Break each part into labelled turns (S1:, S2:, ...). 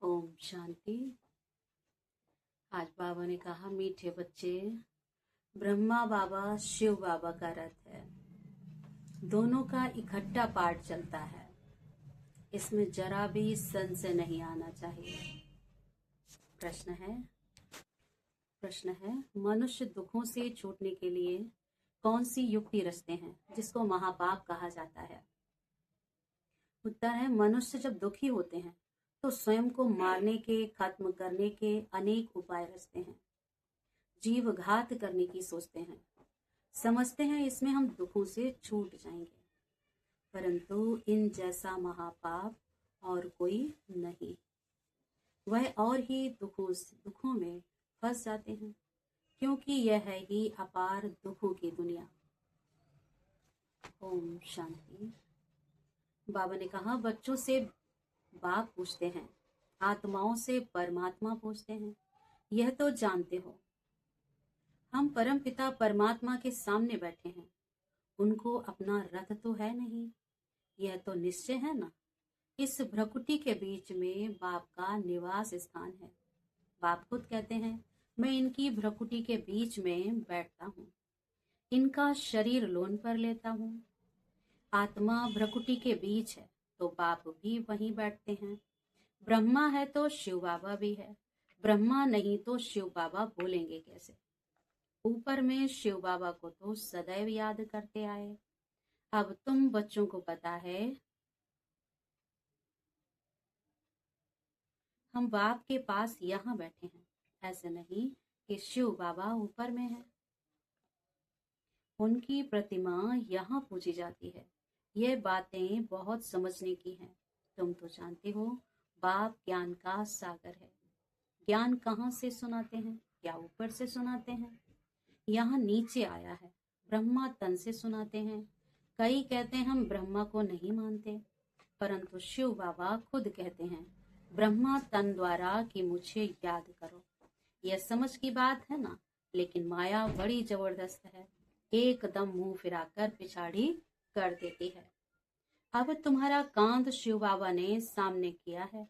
S1: ओम शांति। आज बाबा ने कहा, मीठे बच्चे, ब्रह्मा बाबा शिव बाबा का रथ है। दोनों का इकट्ठा पाठ चलता है। इसमें जरा भी संशय नहीं आना चाहिए। प्रश्न है मनुष्य दुखों से छूटने के लिए कौन सी युक्ति रचते हैं जिसको महापाप कहा जाता है। उत्तर है, मनुष्य जब दुखी होते हैं तो स्वयं को मारने के, खत्म करने के अनेक उपाय रचते हैं। जीव घात करने की सोचते हैं। समझते हैं इसमें हम दुखों से छूट जाएंगे, परंतु इन जैसा महापाप और कोई नहीं। वह और ही दुखों में फंस जाते हैं, क्योंकि यह है ही अपार दुखों की दुनिया। ओम शांति। बाबा ने कहा, बच्चों से बाप पूछते हैं, आत्माओं से परमात्मा पूछते हैं। यह तो जानते हो हम परम पिता परमात्मा के सामने बैठे हैं। उनको अपना रथ तो है नहीं, यह तो निश्चय है ना। इस भ्रकुटी के बीच में बाप का निवास स्थान है। बाप खुद कहते हैं, मैं इनकी भ्रकुटी के बीच में बैठता हूँ, इनका शरीर लोन पर लेता हूँ। आत्मा भ्रकुटी के बीच है तो बाप भी वहीं बैठते हैं। ब्रह्मा है तो शिव बाबा भी है। ब्रह्मा नहीं तो शिव बाबा बोलेंगे कैसे। ऊपर में शिव बाबा को तो सदैव याद करते आए। अब तुम बच्चों को पता है हम बाप के पास यहाँ बैठे हैं, ऐसे नहीं कि शिव बाबा ऊपर में है। उनकी प्रतिमा यहाँ पूजी जाती है। ये बातें बहुत समझने की हैं। तुम तो जानते हो बाप ज्ञान का सागर है। ज्ञान कहाँ से सुनाते हैं? क्या ऊपर से सुनाते हैं? यहाँ नीचे आया है। ब्रह्मा तन से सुनाते हैं। कई कहते हैं हम ब्रह्मा को नहीं मानते, परंतु शिव बाबा खुद कहते हैं, ब्रह्मा तन द्वारा कि मुझे याद करो। यह समझ की बात है ना, लेकिन माया बड़ी जबरदस्त है, एकदम मुंह फिराकर पिछाड़ी कर देती है। अब तुम्हारा कांध शिव बाबा ने सामने किया है,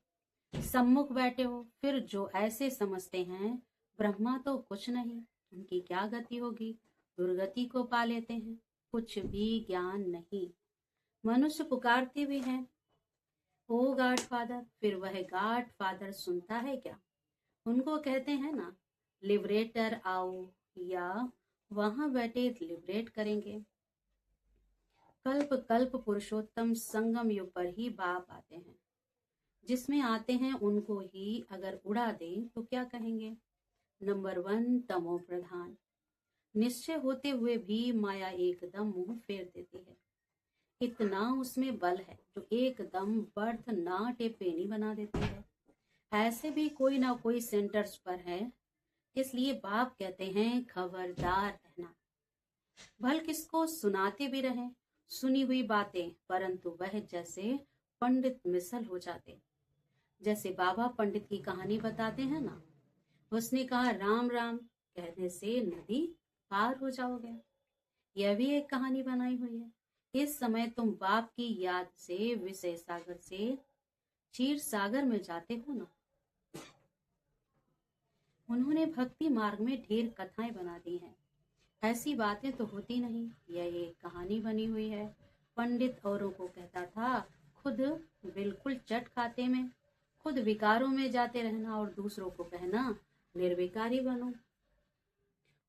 S1: सम्मुख बैठे हो, फिर जो ऐसे समझते हैं ब्रह्मा तो कुछ नहीं, उनकी क्या गति होगी, दुर्गति को पा लेते हैं। कुछ भी ज्ञान नहीं। मनुष्य पुकारते भी हैं, ओ गॉड फादर, फिर वह गॉड फादर सुनता है क्या? उनको कहते हैं ना, लिबरेटर आओ, या वहां बैठे लिबरेट करेंगे। कल्प कल्प पुरुषोत्तम संगम युग पर ही बाप आते हैं। जिसमें आते हैं उनको ही अगर उड़ा दें तो क्या कहेंगे? नंबर 1 तमो प्रधान। निश्चय होते हुए भी माया एकदम मुंह फेर देती है। इतना उसमें बल है जो एकदम बर्थ ना टेपेनी बना देती है। ऐसे भी कोई ना कोई सेंटर्स पर है। इसलिए बाप कहते हैं, खबरदार रहना। भल किसको सुनाते भी रहे सुनी हुई बातें, परंतु वह जैसे पंडित मिसल हो जाते। जैसे बाबा पंडित की कहानी बताते हैं ना, उसने कहा राम राम कहने से नदी पार हो जाओगे। यह भी एक कहानी बनाई हुई है। इस समय तुम बाप की याद से विषय सागर से क्षीर सागर में जाते हो ना। उन्होंने भक्ति मार्ग में ढेर कथाएं बना दी हैं। ऐसी बातें तो होती नहीं, यह एक कहानी बनी हुई है। पंडित औरों को कहता था, खुद बिल्कुल चट खाते में, खुद विकारों में जाते रहना और दूसरों को कहना निर्विकारी बनो।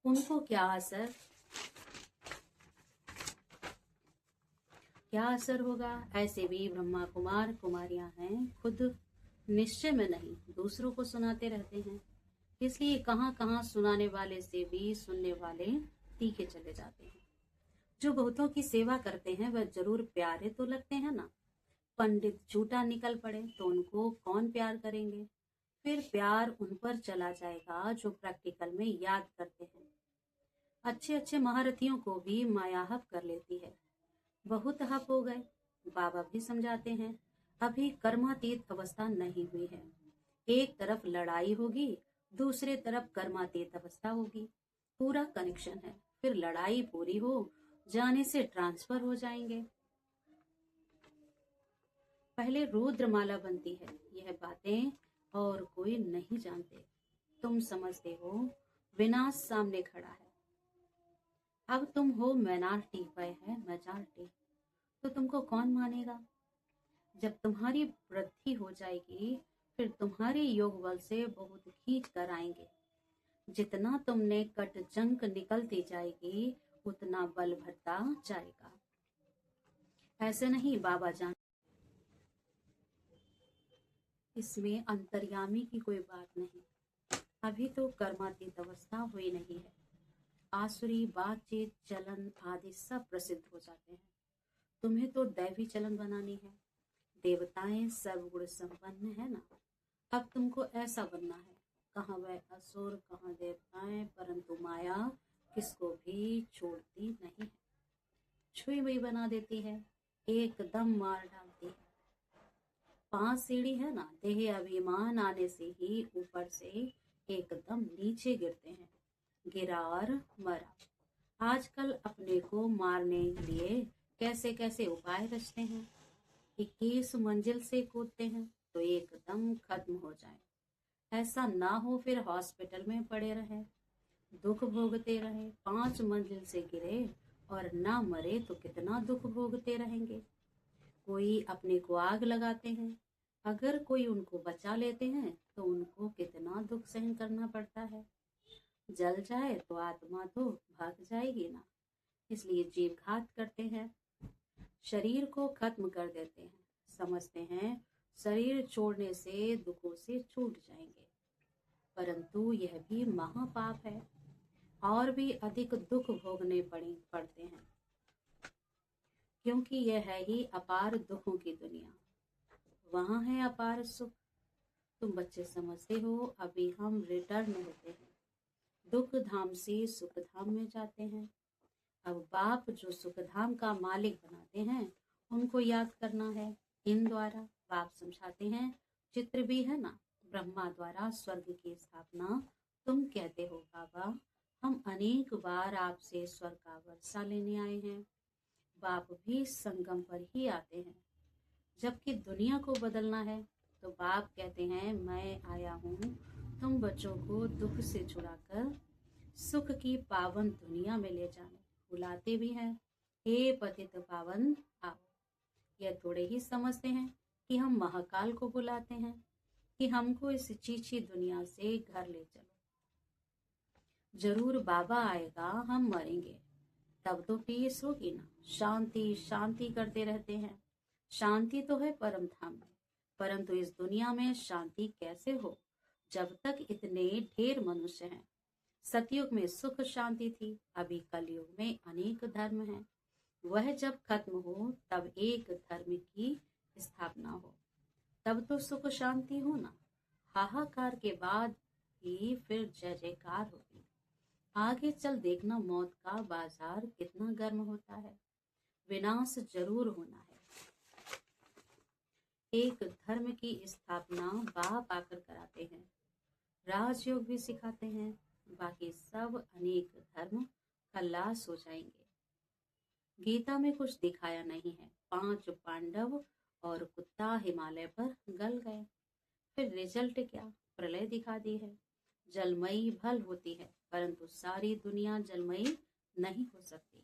S1: उनको क्या असर होगा? ऐसे भी ब्रह्मा कुमार कुमारियां हैं, खुद निश्चय में नहीं, दूसरों को सुनाते रहते हैं। इसलिए कहाँ कहाँ सुनाने वाले से भी सुनने वाले तीखे चले जाते हैं। जो बहुतों की सेवा करते हैं वह जरूर प्यारे तो लगते हैं ना। पंडित झूठा निकल पड़े तो उनको कौन प्यार करेंगे? फिर प्यार उन पर चला जाएगा जो प्रैक्टिकल में याद करते हैं। अच्छे अच्छे महारथियों को भी माया हप कर लेती है। बहुत हप हो गए। बाबा भी समझाते हैं, अभी कर्मातीत अवस्था नहीं हुई है। एक तरफ लड़ाई होगी, दूसरे तरफ कर्मातीत अवस्था होगी। पूरा कनेक्शन है। फिर लड़ाई पूरी हो जाने से ट्रांसफर हो जाएंगे। पहले रुद्रमाला बनती है। यह बातें और कोई नहीं जानते। तुम समझते हो विनाश सामने खड़ा है। अब तुम हो माइनॉरिटी, वह है मेजॉरिटी। तो तुमको कौन मानेगा? जब तुम्हारी वृद्धि हो जाएगी फिर तुम्हारे योग बल से बहुत खींच कर आएंगे। जितना तुमने कट जंक निकलती जाएगी उतना बल भरता जाएगा। ऐसे नहीं बाबा जान, इसमें अंतर्यामी की कोई बात नहीं। अभी तो कर्मातीत अवस्था हुई नहीं है। आसुरी बातचीत चलन आदि सब प्रसिद्ध हो जाते हैं। तुम्हें तो दैवी चलन बनानी है। देवताएं सर्वगुण संपन्न है ना। अब तुमको ऐसा बनना है। कहाँ वह असुर, कहाँ देवताएं, परंतु माया किसको भी छोड़ती नहीं है। छुई हुई बना देती है, एकदम मार डालती है। 5 सीढ़ी है ना, देह अभिमान आने से ही ऊपर से एकदम नीचे गिरते हैं। गिरा और मरा। आजकल अपने को मारने के लिए कैसे कैसे उपाय रचते हैं। 21 मंजिल से कूदते हैं तो एकदम खत्म हो जाए। ऐसा ना हो फिर हॉस्पिटल में पड़े रहे, दुख भोगते रहे। 5 मंजिल से गिरे और ना मरे तो कितना दुख भोगते रहेंगे। कोई अपने को आग लगाते हैं, अगर कोई उनको बचा लेते हैं तो उनको कितना दुख सहन करना पड़ता है। जल जाए तो आत्मा तो भाग जाएगी ना, इसलिए जीव घात करते हैं, शरीर को खत्म कर देते हैं। समझते हैं शरीर छोड़ने से दुखों से छूट जाएंगे, परंतु यह भी महापाप है और भी अधिक दुख भोगने पड़ते हैं, क्योंकि यह है ही अपार दुखों की दुनिया। वहां है अपार सुख। तुम बच्चे समझते हो अभी हम रिटर्न होते हैं, दुख धाम से सुख धाम में जाते हैं। अब बाप जो सुख धाम का मालिक बनाते हैं उनको याद करना है। इन द्वारा बाप समझाते हैं, चित्र भी है ना, ब्रह्मा द्वारा स्वर्ग की स्थापना। तुम कहते हो बाबा हम अनेक बार आपसे स्वर्ग का वर्षा लेने आए हैं। बाप भी संगम पर ही आते हैं, जबकि दुनिया को बदलना है तो बाप कहते हैं मैं आया हूँ तुम बच्चों को दुख से छुड़ाकर सुख की पावन दुनिया में ले जाने। बुलाते भी हैं, हे पतित पावन आओ। यह थोड़े ही समझते हैं कि हम महाकाल को बुलाते हैं कि हमको इस चीची दुनिया से घर ले चलो। जरूर बाबा आएगा, हम मरेंगे तब तो पीस होगी ना। शांति शांति करते रहते हैं। शांति तो है परम धाम में, परंतु इस दुनिया में शांति कैसे हो जब तक इतने ढेर मनुष्य हैं। सतयुग में सुख शांति थी, अभी कलयुग में अनेक धर्म हैं। वह जब खत्म हो तब एक धर्म की स्थापना हो, तब तो सुख शांति हो ना। हाहाकार के बाद ही फिर जय जयकार होगी। आगे चल देखना मौत का बाजार कितना गर्म होता है। विनाश जरूर होना है। एक धर्म की स्थापना बाप आकर कराते हैं, राजयोग भी सिखाते हैं, बाकी सब अनेक धर्म खल्लास हो जाएंगे। गीता में कुछ दिखाया नहीं है। 5 पांडव और कुत्ता हिमालय पर गल गए, फिर रिजल्ट क्या? प्रलय दिखा दी है। जलमयी भल होती है, परंतु सारी दुनिया जलमयी नहीं हो सकती।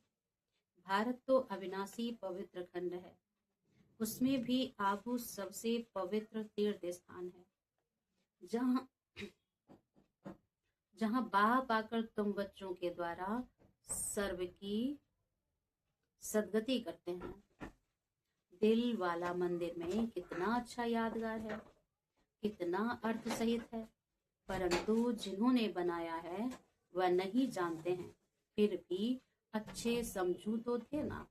S1: भारत तो अविनाशी पवित्र खंड है, उसमें भी आबू सबसे पवित्र तीर्थ स्थान है, जहाँ जहाँ बाप आकर तुम बच्चों के द्वारा सर्व की सदगति करते हैं। दिल वाला मंदिर में कितना अच्छा यादगार है, कितना अर्थ सहित है, परंतु जिन्होंने बनाया है वह नहीं जानते हैं। फिर भी अच्छे समझू तो थे ना।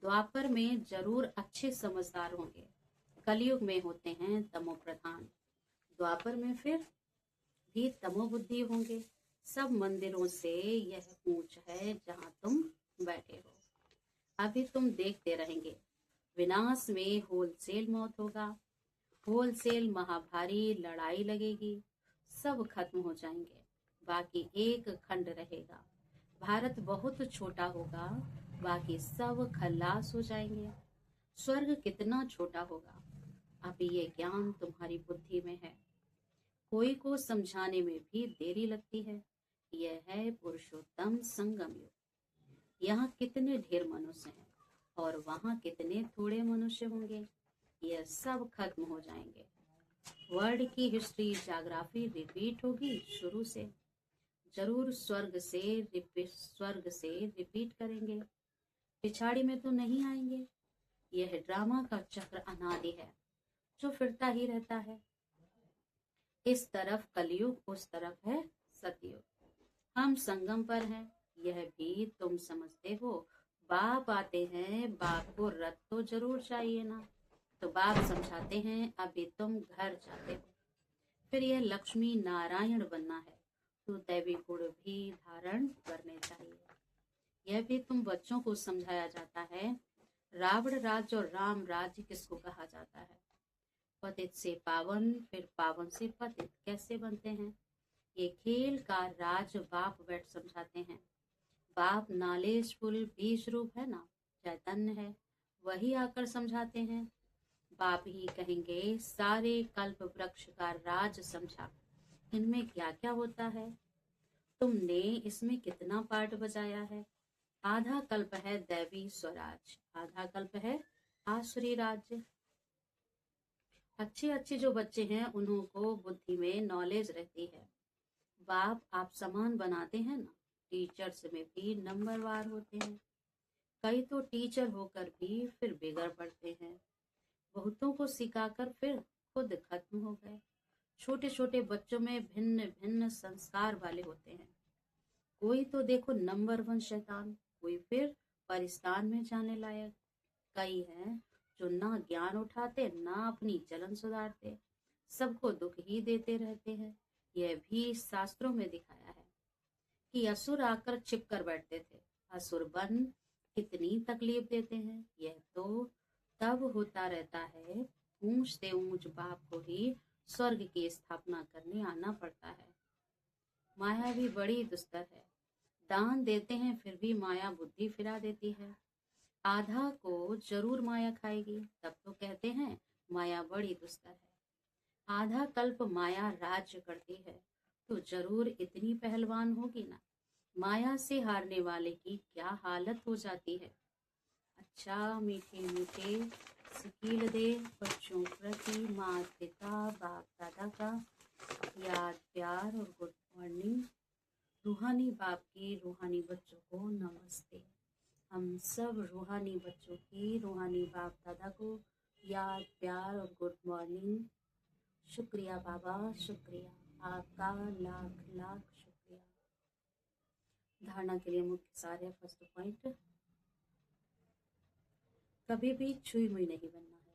S1: द्वापर में जरूर अच्छे समझदार होंगे, कलयुग में होते हैं तमो प्रधान। द्वापर में फिर भी तमोबुद्धि होंगे। सब मंदिरों से यह ऊंच है जहां तुम बैठे हो। अभी तुम देखते रहेंगे, विनाश में होलसेल मौत होगा, होलसेल महाभारी लड़ाई लगेगी, सब खत्म हो जाएंगे, बाकी एक खंड रहेगा। भारत बहुत छोटा होगा, बाकी सब खल्लास हो जाएंगे। स्वर्ग कितना छोटा होगा, अभी ये ज्ञान तुम्हारी बुद्धि में है। कोई को समझाने में भी देरी लगती है। यह है पुरुषोत्तम संगम युग। यहाँ कितने ढेर मनुष्य हैं और वहाँ कितने थोड़े मनुष्य होंगे, यह सब खत्म हो जाएंगे। वर्ल्ड की हिस्ट्री जाग्राफी रिपीट होगी शुरू से। जरूर स्वर्ग से रिपीट करेंगे। पिछाड़ी में तो नहीं आएंगे। यह ड्रामा का चक्र अनादि है जो फिरता ही रहता है। इस तरफ कलयुग, उस तरफ है सतयुग। हम संगम पर हैं, यह भी तुम समझते हो। बाप आते हैं, बाप को रथ तो जरूर चाहिए ना, तो बाप समझाते हैं अभी तुम घर जाते हो। फिर यह लक्ष्मी नारायण बनना है तो दैवी गुण भी धारण करने चाहिए। यह भी तुम बच्चों को समझाया जाता है। रावण राज्य और राम राज्य किसको कहा जाता है? पतित से पावन, फिर पावन से पतित कैसे बनते हैं? ये खेल का राज बाप बैठ समझाते हैं। बाप नालेजफुल बीज रूप है ना, चैतन्य है, वही आकर समझाते हैं। बाप ही कहेंगे सारे कल्प वृक्ष का राज समझा, इनमें क्या क्या होता है, तुमने इसमें कितना पार्ट बजाया है। आधा कल्प है दैवी स्वराज, आधा कल्प है आसुरी राज्य। अच्छे अच्छे जो बच्चे हैं उन्हों को बुद्धि में नॉलेज रहती है। बाप आप समान बनाते हैं ना, टीचर्स में भी नंबरवार होते हैं। कई तो टीचर होकर भी फिर बिगड़ पड़ते हैं। बहुतों को सिखाकर फिर खुद खत्म हो गए। छोटे छोटे बच्चों में भिन्न भिन्न संस्कार वाले होते हैं। कोई तो देखो नंबर 1 शैतान, कोई फिर परिस्तान में जाने लायक। कई हैं जो ना ज्ञान उठाते ना अपनी चलन सुधारते, सबको दुख ही देते रहते हैं। यह भी शास्त्रों में दिखाया है कि असुर आकर छिप कर बैठते थे। असुर बन कितनी तकलीफ देते हैं। यह तो तब होता रहता है ऊंच से ऊंच बाप को ही स्वर्ग की स्थापना करने आना पड़ता है। माया भी बड़ी दुस्तर है। दान देते हैं फिर भी माया बुद्धि फिरा देती है। आधा को जरूर माया खाएगी, तब तो कहते हैं माया बड़ी दुस्तर है। आधा कल्प माया राज्य करती है तो जरूर इतनी पहलवान होगी ना। माया से हारने वाले की क्या हालत हो जाती है। अच्छा मीठे मीठे सिकील दे बच्चों प्रति माता पिता बाप दादा का याद प्यार और गुड मॉर्निंग। रूहानी बाप की रूहानी बच्चों को नमस्ते। हम सब रूहानी बच्चों की रूहानी बाप दादा को याद प्यार और गुड मॉर्निंग। शुक्रिया बाबा, शुक्रिया आपका, लाख लाख शुक्रिया। धारणा के लिए मुख्य सार है। फर्स्ट पॉइंट, कभी भी छुई मुई नहीं बनना है।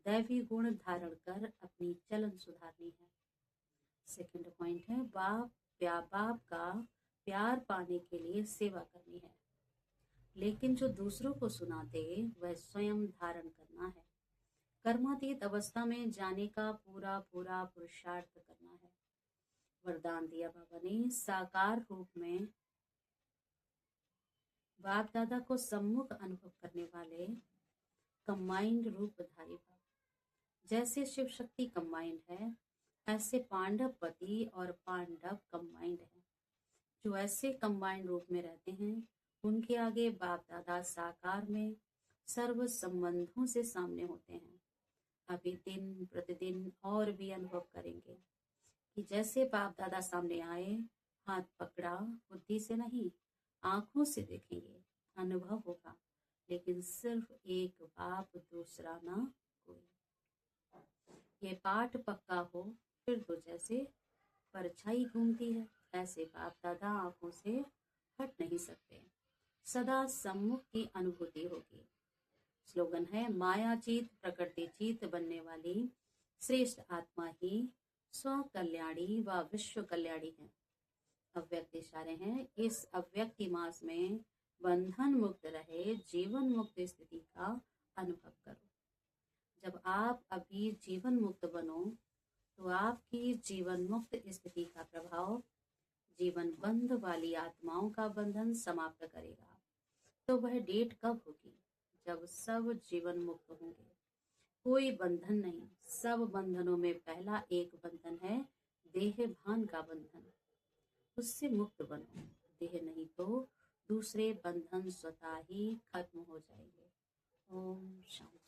S1: दैवी गुण धारण कर अपनी चलन सुधारनी है। सेकंड पॉइंट है, बाप का प्यार पाने के लिए सेवा करनी है, लेकिन जो दूसरों को सुनाते वह स्वयं धारण करना है। कर्मातीत अवस्था में जाने का पूरा पूरा पुरुषार्थ करना है। वरदान दिया बाबा ने साकार रूप में बाप दादा को सम्मुख अनुभव करने वाले कंबाइंड रूपधारी बाप। जैसे शिव शक्ति कंबाइंड है, ऐसे पांडव पति और पांडव कंबाइंड है। जो ऐसे कंबाइंड रूप में रहते हैं उनके आगे बाप दादा साकार में सर्व संबंधों से सामने होते हैं। अभी दिन प्रतिदिन और भी अनुभव करेंगे कि जैसे बाप दादा सामने आए, हाथ पकड़ा, बुद्धि से नहीं आंखों से देखेंगे, अनुभव होगा, लेकिन सिर्फ एक बाप दूसरा ना कोई। ये पाठ पक्का हो फिर तो जैसे परछाई घूमती है, ऐसे बाप दादा आंखों से हट नहीं सकते, सदा सम्मुख की अनुभूति होगी। स्लोगन है, मायाजीत प्रकृति जीत बनने वाली श्रेष्ठ आत्मा ही स्व कल्याणी व विश्व कल्याणी है। अव्यक्त इशारे हैं, इस अव्यक्ति मास में बंधन मुक्त रहे जीवन मुक्त स्थिति का अनुभव करो। जब आप अभी जीवन मुक्त बनो तो आपकी जीवन मुक्त स्थिति का प्रभाव जीवन बंध वाली आत्माओं का बंधन समाप्त करेगा। तो वह डेट कब होगी? जब सब जीवन मुक्त होंगे, कोई बंधन नहीं। सब बंधनों में पहला एक बंधन है देह भान का बंधन, उससे मुक्त बनो। देह नहीं तो दूसरे बंधन स्वतः ही खत्म हो जाएंगे। ओम शांति।